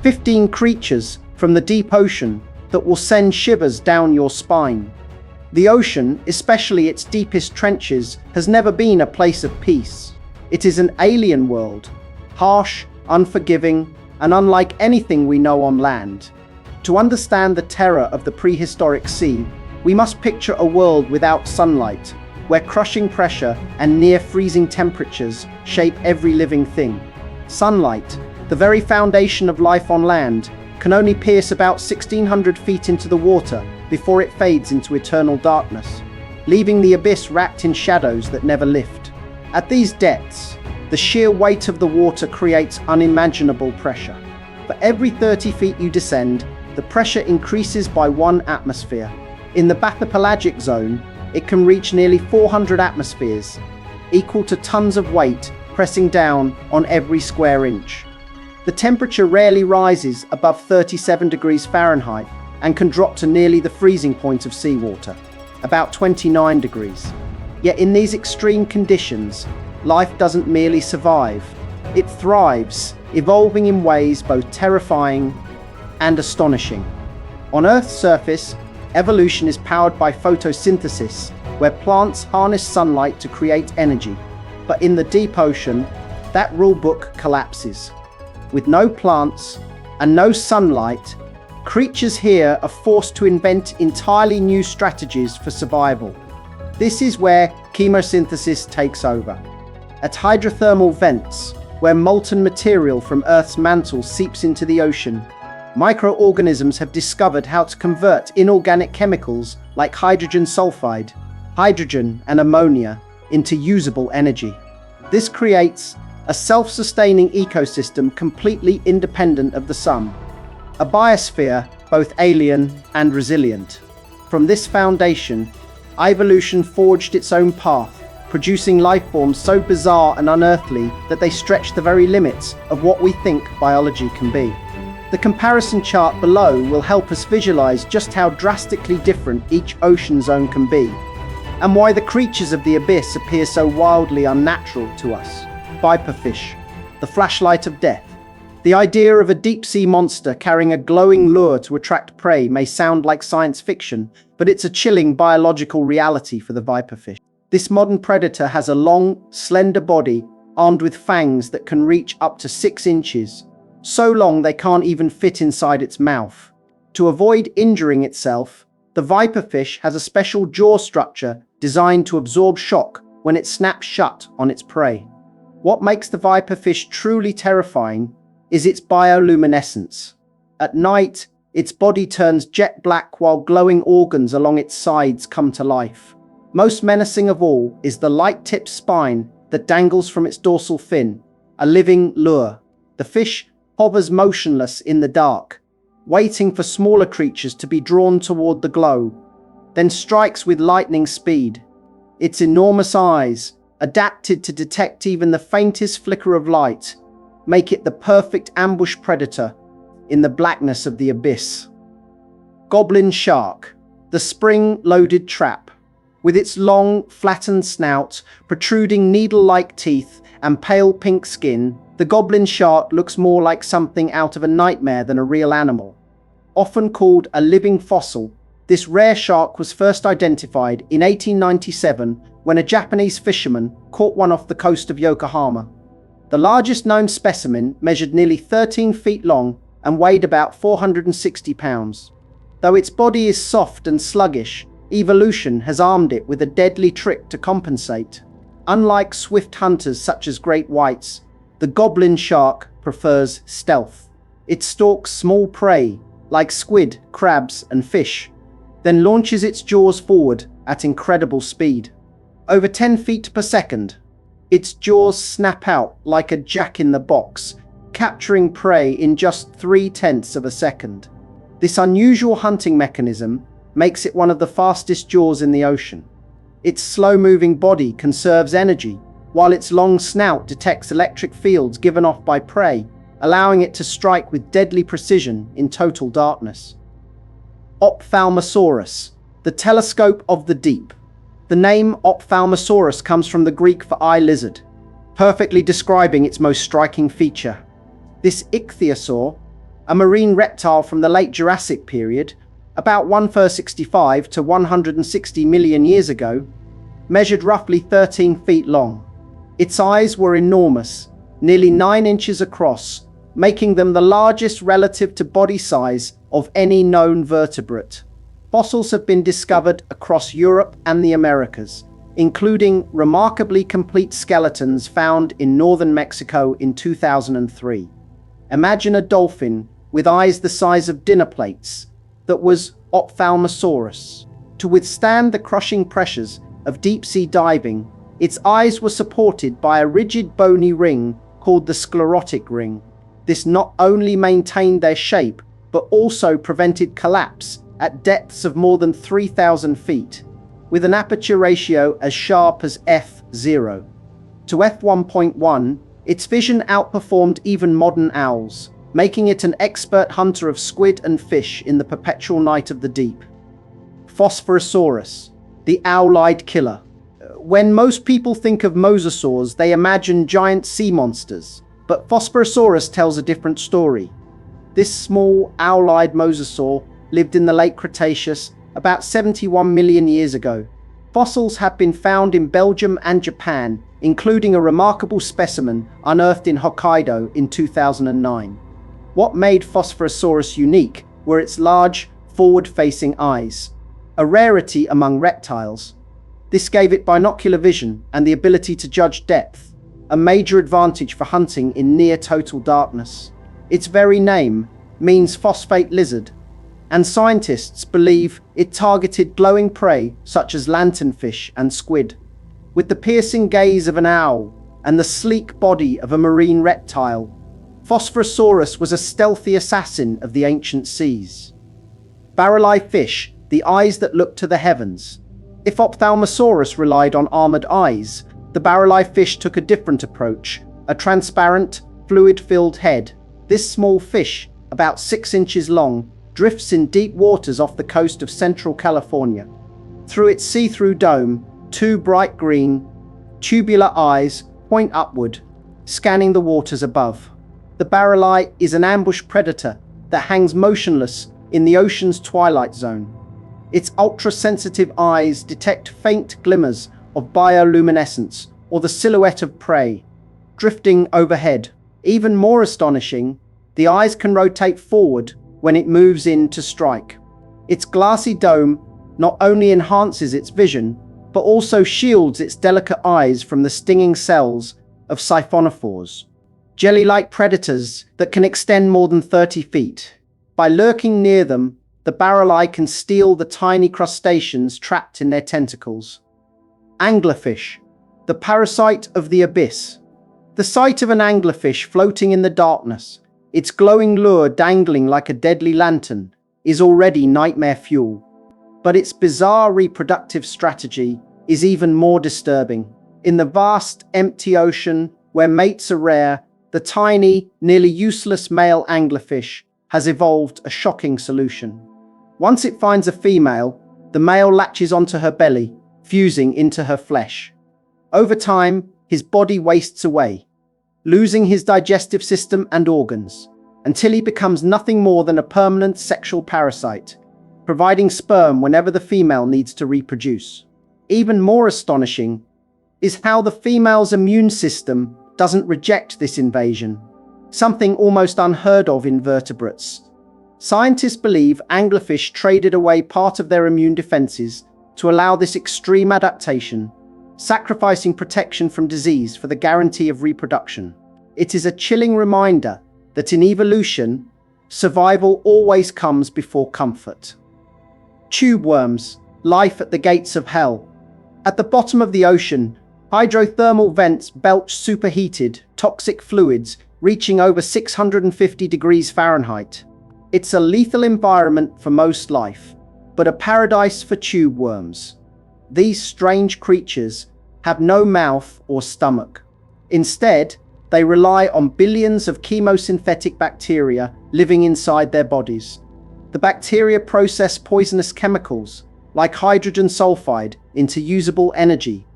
15 creatures from the deep ocean that will send shivers down your spine. The ocean, especially its deepest trenches, has never been a place of peace. It is an alien world, harsh, unforgiving, and unlike anything we know on land. To understand the terror of the prehistoric sea, we must picture a world without sunlight, where crushing pressure and near-freezing temperatures shape every living thing. Sunlight, the very foundation of life on land, can only pierce about 1,600 feet into the water before it fades into eternal darkness, leaving the abyss wrapped in shadows that never lift. At these depths, the sheer weight of the water creates unimaginable pressure. For every 30 feet you descend, the pressure increases by 1 atmosphere. In the bathypelagic zone, it can reach nearly 400 atmospheres, equal to tons of weight pressing down on every square inch. The temperature rarely rises above 37 degrees Fahrenheit and can drop to nearly the freezing point of seawater, about 29 degrees. Yet in these extreme conditions, life doesn't merely survive, it thrives, evolving in ways both terrifying and astonishing. On Earth's surface, evolution is powered by photosynthesis, where plants harness sunlight to create energy. But in the deep ocean, that rulebook collapses. With no plants and no sunlight, creatures here are forced to invent entirely new strategies for survival. This is where chemosynthesis takes over. At hydrothermal vents, where molten material from Earth's mantle seeps into the ocean, microorganisms have discovered how to convert inorganic chemicals like hydrogen sulfide, hydrogen, and ammonia into usable energy. This creates a self-sustaining ecosystem completely independent of the sun, a biosphere both alien and resilient. From this foundation, evolution forged its own path, producing lifeforms so bizarre and unearthly that they stretch the very limits of what we think biology can be. The comparison chart below will help us visualize just how drastically different each ocean zone can be, and why the creatures of the abyss appear so wildly unnatural to us. Viperfish, the flashlight of death. The idea of a deep-sea monster carrying a glowing lure to attract prey may sound like science fiction, but it's a chilling biological reality for the viperfish. This modern predator has a long, slender body armed with fangs that can reach up to 6 inches, so long they can't even fit inside its mouth. To avoid injuring itself, the viperfish has a special jaw structure designed to absorb shock when it snaps shut on its prey. What makes the viperfish truly terrifying is its bioluminescence. At night, its body turns jet black while glowing organs along its sides come to life. Most menacing of all is the light-tipped spine that dangles from its dorsal fin, a living lure. The fish hovers motionless in the dark, waiting for smaller creatures to be drawn toward the glow, then strikes with lightning speed. Its enormous eyes, adapted to detect even the faintest flicker of light, make it the perfect ambush predator in the blackness of the abyss. Goblin shark, the spring-loaded trap. With its long, flattened snout, protruding needle-like teeth, and pale pink skin, the goblin shark looks more like something out of a nightmare than a real animal. Often called a living fossil, this rare shark was first identified in 1897 when a Japanese fisherman caught one off the coast of Yokohama. The largest known specimen measured nearly 13 feet long and weighed about 460 pounds. Though its body is soft and sluggish, evolution has armed it with a deadly trick to compensate. Unlike swift hunters such as great whites, the goblin shark prefers stealth. It stalks small prey, like squid, crabs, and fish, then launches its jaws forward at incredible speed. Over 10 feet per second, its jaws snap out like a jack-in-the-box, capturing prey in just 0.3 of a second. This unusual hunting mechanism makes it one of the fastest jaws in the ocean. Its slow-moving body conserves energy, while its long snout detects electric fields given off by prey, allowing it to strike with deadly precision in total darkness. Ophthalmosaurus, the telescope of the deep. The name Ophthalmosaurus comes from the Greek for eye lizard, perfectly describing its most striking feature. This ichthyosaur, a marine reptile from the late Jurassic period, about 165 to 160 million years ago, measured roughly 13 feet long. Its eyes were enormous, nearly 9 inches across, making them the largest relative to body size of any known vertebrate. Fossils have been discovered across Europe and the Americas, including remarkably complete skeletons found in northern Mexico in 2003. Imagine a dolphin with eyes the size of dinner plates that was Ophthalmosaurus. To withstand the crushing pressures of deep-sea diving, its eyes were supported by a rigid bony ring called the sclerotic ring. This not only maintained their shape, but also prevented collapse at depths of more than 3,000 feet, with an aperture ratio as sharp as f0 to f1.1, its vision outperformed even modern owls, making it an expert hunter of squid and fish in the perpetual night of the deep. Phosphorosaurus, the owl-eyed killer. When most people think of mosasaurs, they imagine giant sea monsters, but Phosphorosaurus tells a different story. This small, owl-eyed mosasaur lived in the late Cretaceous about 71 million years ago. Fossils have been found in Belgium and Japan, including a remarkable specimen unearthed in Hokkaido in 2009. What made Phosphorosaurus unique were its large, forward-facing eyes, a rarity among reptiles. This gave it binocular vision and the ability to judge depth, a major advantage for hunting in near-total darkness. Its very name means phosphate lizard, and scientists believe it targeted glowing prey such as lanternfish and squid. With the piercing gaze of an owl and the sleek body of a marine reptile, Phosphorosaurus was a stealthy assassin of the ancient seas. Barrel-eye fish, the eyes that look to the heavens. If Ophthalmosaurus relied on armored eyes, the barrel-eye fish took a different approach, a transparent, fluid-filled head. This small fish, about 6 inches long, drifts in deep waters off the coast of central California. Through its see-through dome, 2 bright green, tubular eyes point upward, scanning the waters above. The barrel eye is an ambush predator that hangs motionless in the ocean's twilight zone. Its ultra-sensitive eyes detect faint glimmers of bioluminescence or the silhouette of prey drifting overhead. Even more astonishing, the eyes can rotate forward when it moves in to strike. Its glassy dome not only enhances its vision, but also shields its delicate eyes from the stinging cells of siphonophores, jelly-like predators that can extend more than 30 feet. By lurking near them, the barrel eye can steal the tiny crustaceans trapped in their tentacles. Anglerfish, the parasite of the abyss. The sight of an anglerfish floating in the darkness, its glowing lure dangling like a deadly lantern, is already nightmare fuel. But its bizarre reproductive strategy is even more disturbing. In the vast, empty ocean, where mates are rare, the tiny, nearly useless male anglerfish has evolved a shocking solution. Once it finds a female, the male latches onto her belly, fusing into her flesh. Over time, his body wastes away, losing his digestive system and organs, until he becomes nothing more than a permanent sexual parasite, providing sperm whenever the female needs to reproduce. Even more astonishing is how the female's immune system doesn't reject this invasion, something almost unheard of in vertebrates. Scientists believe anglerfish traded away part of their immune defenses to allow this extreme adaptation, sacrificing protection from disease for the guarantee of reproduction. It is a chilling reminder that in evolution, survival always comes before comfort. Tube worms, life at the gates of hell. At the bottom of the ocean, hydrothermal vents belch superheated, toxic fluids reaching over 650 degrees Fahrenheit. It's a lethal environment for most life, but a paradise for tube worms. These strange creatures have no mouth or stomach. Instead, they rely on billions of chemosynthetic bacteria living inside their bodies. The bacteria process poisonous chemicals, like hydrogen sulfide, into usable energy,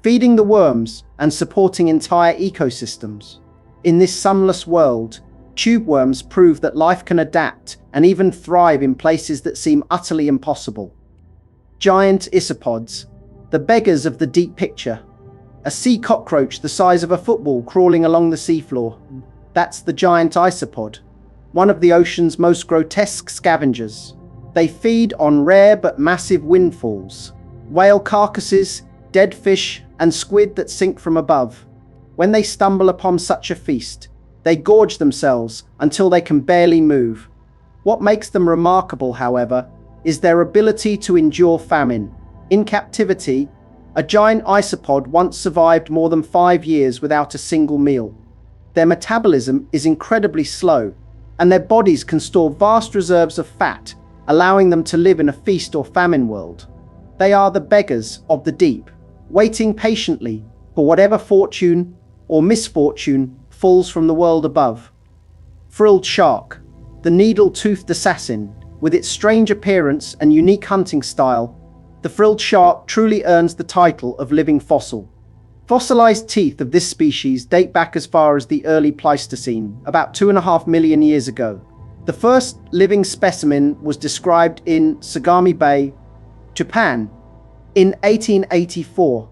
feeding the worms and supporting entire ecosystems. In this sunless world, Tube worms prove that life can adapt and even thrive in places that seem utterly impossible. Giant isopods, the beggars of the deep picture. A sea cockroach the size of a football crawling along the seafloor. That's the giant isopod, one of the ocean's most grotesque scavengers. They feed on rare but massive windfalls, whale carcasses, dead fish, and squid that sink from above. When they stumble upon such a feast, they gorge themselves until they can barely move. What makes them remarkable, however, is their ability to endure famine. In captivity, a giant isopod once survived more than 5 years without a single meal. Their metabolism is incredibly slow, and their bodies can store vast reserves of fat, allowing them to live in a feast or famine world. They are the beggars of the deep, waiting patiently for whatever fortune or misfortune falls from the world above. Frilled shark, the needle-toothed assassin. With its strange appearance and unique hunting style, the frilled shark truly earns the title of living fossil. Fossilized teeth of this species date back as far as the early Pleistocene, about 2.5 million years ago. The first living specimen was described in Sagami Bay, Japan, in 1884.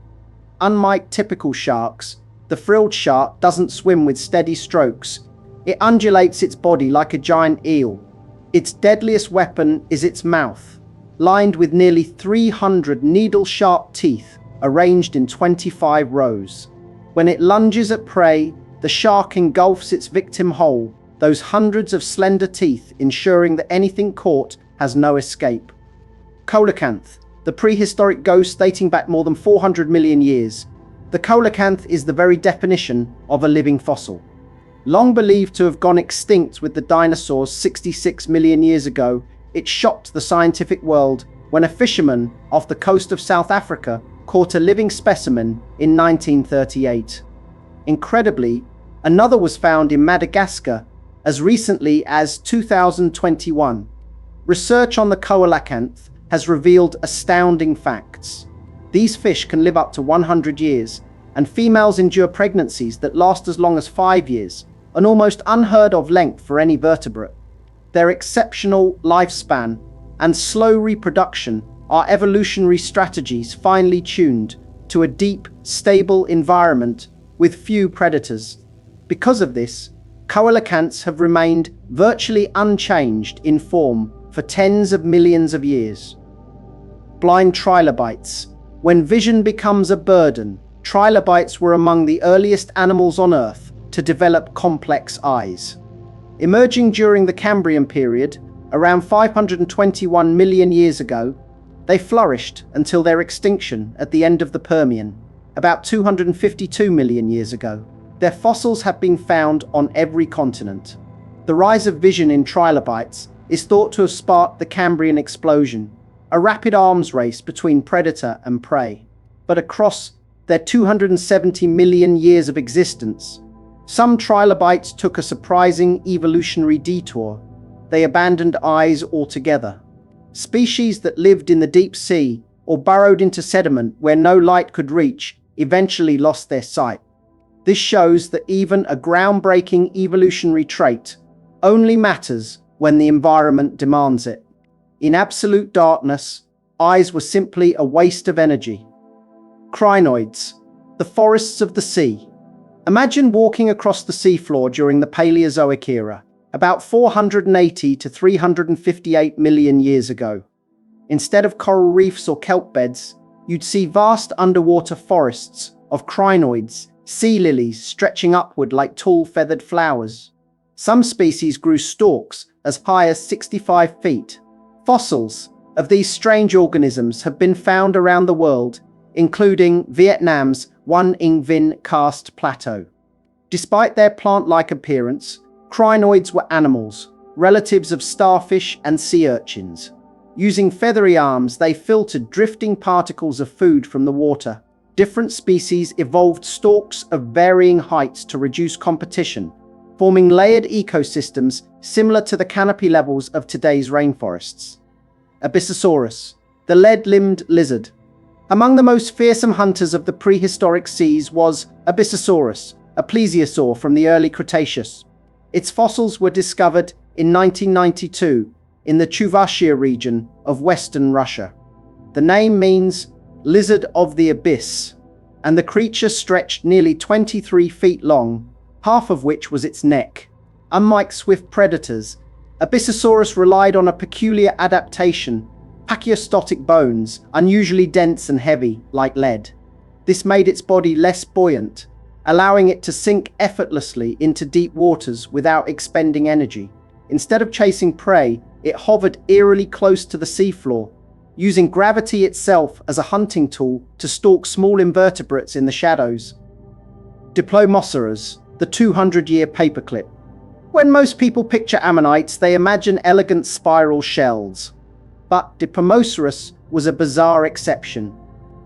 Unlike typical sharks, the frilled shark doesn't swim with steady strokes. It undulates its body like a giant eel. Its deadliest weapon is its mouth, lined with nearly 300 needle-sharp teeth arranged in 25 rows. When it lunges at prey, the shark engulfs its victim whole, those hundreds of slender teeth ensuring that anything caught has no escape. Coelacanth, the prehistoric ghost dating back more than 400 million years. The coelacanth is the very definition of a living fossil. Long believed to have gone extinct with the dinosaurs 66 million years ago, it shocked the scientific world when a fisherman off the coast of South Africa caught a living specimen in 1938. Incredibly, another was found in Madagascar as recently as 2021. Research on the coelacanth has revealed astounding facts. These fish can live up to 100 years, and females endure pregnancies that last as long as 5 years, an almost unheard of length for any vertebrate. Their exceptional lifespan and slow reproduction are evolutionary strategies finely tuned to a deep, stable environment with few predators. Because of this, coelacanths have remained virtually unchanged in form for tens of millions of years. Blind trilobites. When vision becomes a burden, trilobites were among the earliest animals on Earth to develop complex eyes. Emerging during the Cambrian period, around 521 million years ago, they flourished until their extinction at the end of the Permian, about 252 million years ago. Their fossils have been found on every continent. The rise of vision in trilobites is thought to have sparked the Cambrian explosion, a rapid arms race between predator and prey. But across their 270 million years of existence, some trilobites took a surprising evolutionary detour. They abandoned eyes altogether. Species that lived in the deep sea or burrowed into sediment where no light could reach eventually lost their sight. This shows that even a groundbreaking evolutionary trait only matters when the environment demands it. In absolute darkness, eyes were simply a waste of energy. Crinoids, the forests of the sea. Imagine walking across the seafloor during the Paleozoic era, about 480 to 358 million years ago. Instead of coral reefs or kelp beds, you'd see vast underwater forests of crinoids, sea lilies stretching upward like tall feathered flowers. Some species grew stalks as high as 65 feet. Fossils of these strange organisms have been found around the world, including Vietnam's One Ing Vinh Karst Plateau. Despite their plant-like appearance, crinoids were animals, relatives of starfish and sea urchins. Using feathery arms, they filtered drifting particles of food from the water. Different species evolved stalks of varying heights to reduce competition, forming layered ecosystems similar to the canopy levels of today's rainforests. Abyssosaurus, the lead-limbed lizard. Among the most fearsome hunters of the prehistoric seas was Abyssosaurus, a plesiosaur from the early Cretaceous. Its fossils were discovered in 1992 in the Chuvashia region of western Russia. The name means lizard of the abyss, and the creature stretched nearly 23 feet long, half of which was its neck. Unlike swift predators, Abyssosaurus relied on a peculiar adaptation: pachystotic bones, unusually dense and heavy, like lead. This made its body less buoyant, allowing it to sink effortlessly into deep waters without expending energy. Instead of chasing prey, it hovered eerily close to the seafloor, using gravity itself as a hunting tool to stalk small invertebrates in the shadows. Diplomosaurs, the 200-year paperclip. When most people picture ammonites, they imagine elegant spiral shells. But Diplomosaurus was a bizarre exception.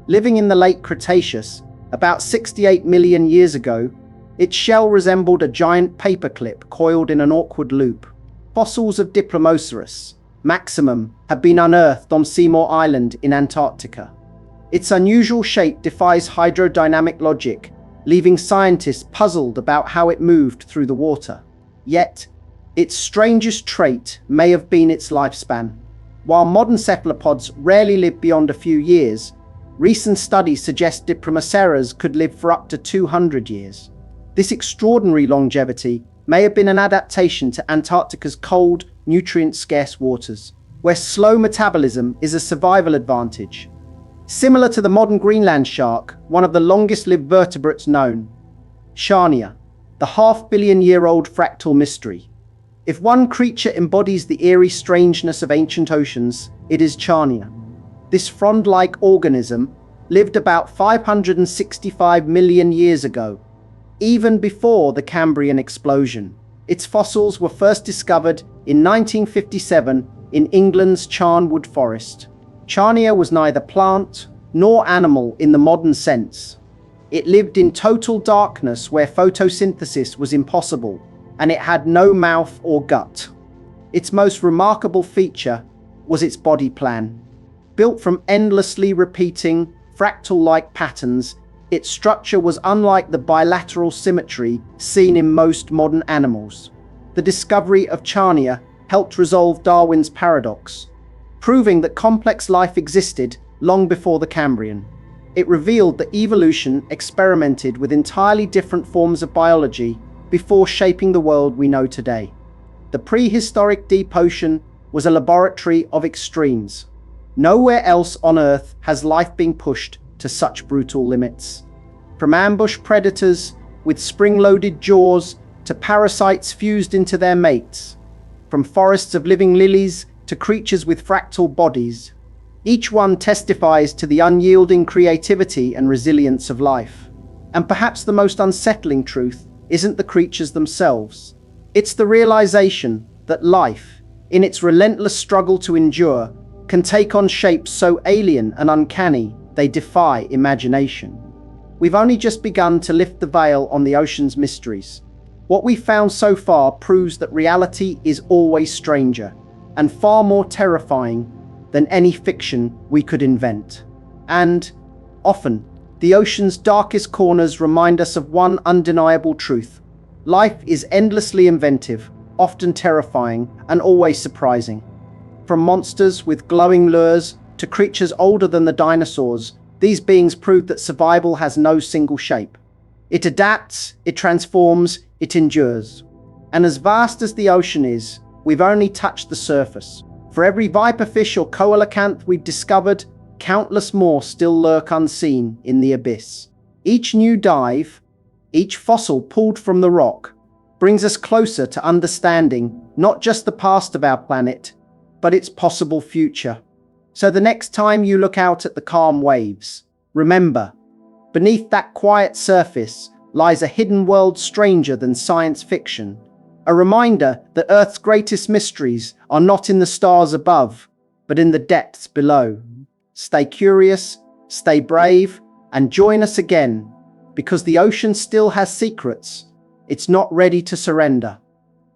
Living in the late Cretaceous, about 68 million years ago, its shell resembled a giant paperclip coiled in an awkward loop. Fossils of Diplomosaurus maximum have been unearthed on Seymour Island in Antarctica. Its unusual shape defies hydrodynamic logic, leaving scientists puzzled about how it moved through the water. Yet, its strangest trait may have been its lifespan. While modern cephalopods rarely live beyond a few years, recent studies suggest Diplomosaurs could live for up to 200 years. This extraordinary longevity may have been an adaptation to Antarctica's cold, nutrient-scarce waters, where slow metabolism is a survival advantage. Similar to the modern Greenland shark, one of the longest-lived vertebrates known, Charnia, the half-billion-year-old fractal mystery. If one creature embodies the eerie strangeness of ancient oceans, it is Charnia. This frond-like organism lived about 565 million years ago, even before the Cambrian explosion. Its fossils were first discovered in 1957 in England's Charnwood Forest. Charnia was neither plant nor animal in the modern sense. It lived in total darkness where photosynthesis was impossible, and it had no mouth or gut. Its most remarkable feature was its body plan. Built from endlessly repeating, fractal-like patterns, its structure was unlike the bilateral symmetry seen in most modern animals. The discovery of Charnia helped resolve Darwin's paradox, proving that complex life existed long before the Cambrian. It revealed that evolution experimented with entirely different forms of biology before shaping the world we know today. The prehistoric deep ocean was a laboratory of extremes. Nowhere else on Earth has life been pushed to such brutal limits. From ambush predators with spring-loaded jaws to parasites fused into their mates. From forests of living lilies to creatures with fractal bodies. Each one testifies to the unyielding creativity and resilience of life. And perhaps the most unsettling truth isn't the creatures themselves. It's the realization that life, in its relentless struggle to endure, can take on shapes so alien and uncanny they defy imagination. We've only just begun to lift the veil on the ocean's mysteries. What we've found so far proves that reality is always stranger and far more terrifying than any fiction we could invent. And, often, the ocean's darkest corners remind us of one undeniable truth. Life is endlessly inventive, often terrifying, and always surprising. From monsters with glowing lures to creatures older than the dinosaurs, these beings prove that survival has no single shape. It adapts, it transforms, it endures. And as vast as the ocean is, we've only touched the surface. For every viperfish or coelacanth we've discovered, countless more still lurk unseen in the abyss. Each new dive, each fossil pulled from the rock, brings us closer to understanding not just the past of our planet, but its possible future. So the next time you look out at the calm waves, remember, beneath that quiet surface lies a hidden world stranger than science fiction. A reminder that Earth's greatest mysteries are not in the stars above, but in the depths below. Stay curious, stay brave, and join us again, because the ocean still has secrets. It's not ready to surrender.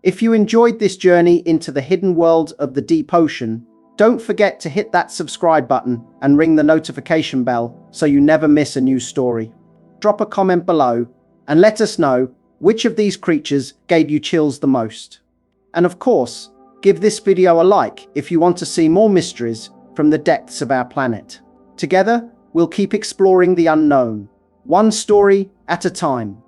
If you enjoyed this journey into the hidden world of the deep ocean, don't forget to hit that subscribe button and ring the notification bell so you never miss a new story. Drop a comment below and let us know Which of these creatures gave you chills the most? And of course, give this video a like if you want to see more mysteries from the depths of our planet. Together, we'll keep exploring the unknown, one story at a time.